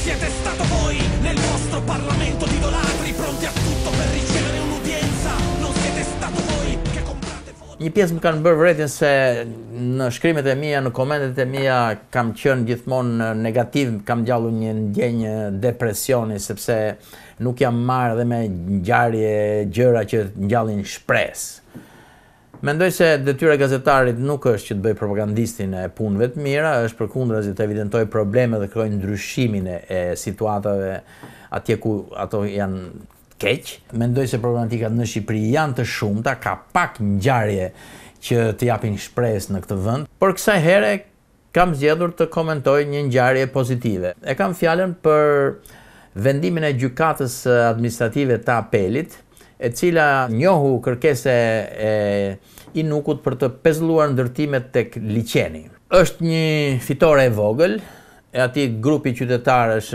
siete stato voi nel vostro Parlamento di idolatri pronti a tutto per ricevere un'udienza. Non siete stato voi che comprate voti. Një pjesë më kanë bërë vërejtjen se në shkrimet e mia, në komentet e mia kam qenë gjithmonë negativ, kam gjallur një ndjenjë depresioni sepse nuk jam marrë dhe me ngjarje gjëra që ngjallin shpresë. Mendoj se detyra e gazetarit nuk është që të bëj propagandistin e punëve të mira, është përkundrazi të evidentoj probleme dhe krijoj ndryshimin e situatave atje ku ato janë keq. Mendoj se problematika në Shqipëri janë të shumta, ka pak ngjarje që të japin shpresë në këtë vend, por kësaj here kam zgjedhur të komentoj një ngjarje pozitive. E kam fjalën për vendimin e gjykatës administrative të apelit, e cila njohu kërkese e Inukut për të pezulluar ndërtimet tek liçeni. Është një fitore e vogël, e atij grupi qytetarësh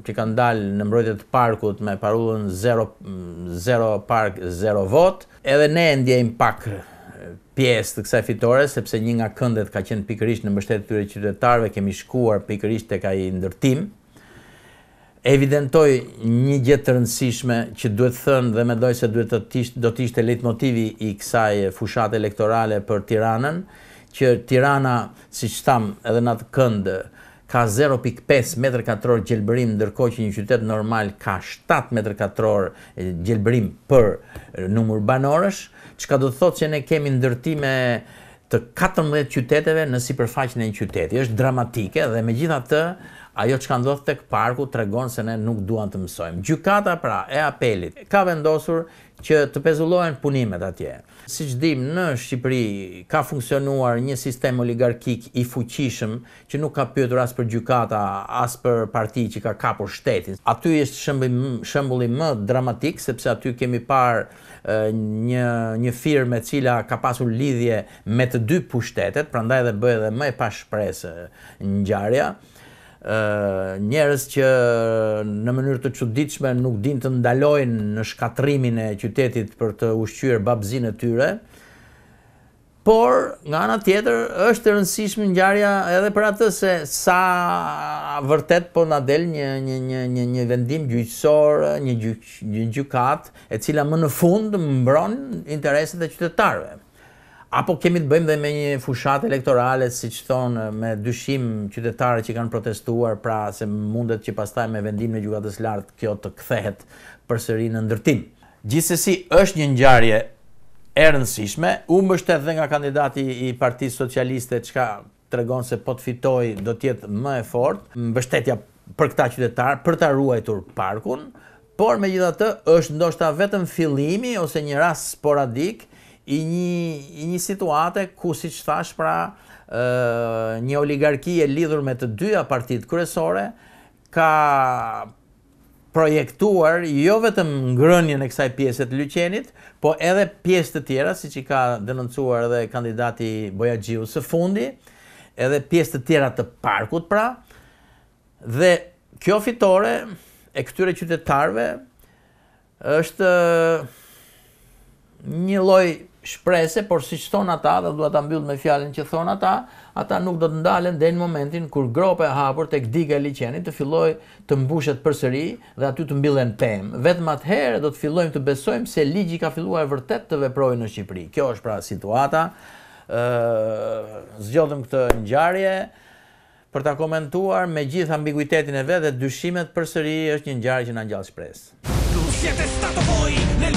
që kanë dalë në mbrojtje të parkut me parullën 0 park, 0 vot, edhe ne ndjejmë pak pjesë të kësaj fitore, sepse një nga këndet ka qenë pikërisht në mbështetje të këtyre qytetarëve, kemi shkuar pikërisht tek ai ndërtim. Evidentoj një gjë të rëndësishme që duhet thënë dhe mendoj se do të ishte leitmotivi i kësaj fushate elektorale për Tiranën, që Tirana, siç tham edhe në atë kënd, ka 0.5 m2 gjelbërim, ndërkohë që një qytet normal ka 7 m2 gjelbërim për numër banorësh, çka do të thotë që ne kemi ndërtime të 14 qyteteve në sipërfaqen e një qyteti. Është dramatike dhe megjithatë ajo që ka ndodhur tek parku tregon se ne nuk duam të mësojmë. Gjykata pra e apelit ka vendosur që të pezullohen punimet atje. Siç dim, në Shqipëri ka funksionuar një sistem oligarkik i fuqishëm që nuk ka pyetur as për gjykata, as për parti që ka kapur shtetin. Aty është shembulli më dramatik, sepse aty kemi parë një firmë e cila ka pasur lidhje me të dy pushtetet, prandaj edhe bëhet edhe më e pashpresë ngjarja. Njerëz që në mënyrë të çuditshme nuk din të ndalojnë në shkatrimin e qytetit për të ushqyer babzinë e tyre. Por, nga ana tjetër, është e rëndësishme ngjarja edhe për atë se sa vërtet po na del një vendim gjyqësor, një gjykatë e cila më në fund mbron interesat e qytetarëve. Apo kemi të bëjmë dhe me një fushat elektorale, siç thonë, me dyshim qytetarë që kanë protestuar, pra se mundet që pastaj me vendimin e gjykatës lartë kjo të kthehet përsëri në ndërtim. Gjithsesi është një ngjarje e rëndësishme, u mbështet dhe nga kandidati i Partisë Socialiste, çka tregon se po të fitojë do të jetë më e fortë, mbështetja për këta qytetarë për ta ruajtur parkun, por megjithatë është ndoshta vetëm fillimi ose një rast sporadik i një situate ku, siç thash, pra një oligarki e lidhur me të dyja partitë kryesore ka projektuar jo vetëm ngrënien e kësaj pjese të liçenit, po edhe pjesë të tjera, siç i ka denoncuar edhe kandidati Bojaxhiu së fundi, edhe pjesë të tjera të parkut pra, dhe kjo fitore e këtyre qytetarëve është një lloj shprese, por siç thon ata, dhe dua ta mbyll me fjalën që thon ata nuk do të ndalen deri në momentin kur gropa e hapur tek diga e liçenit të fillojë të mbushet përsëri dhe aty të mbillen pemë. Vetëm atëherë do të fillojmë të besojmë se ligji ka filluar vërtet të veprojë në Shqipëri. Kjo është pra situata. Zgjodhëm këtë ngjarje për ta komentuar me gjithë ambiguitetin e vet dhe dyshimet, përsëri është një ngjarje që na ngjall shpresë. Non siete stato voi nel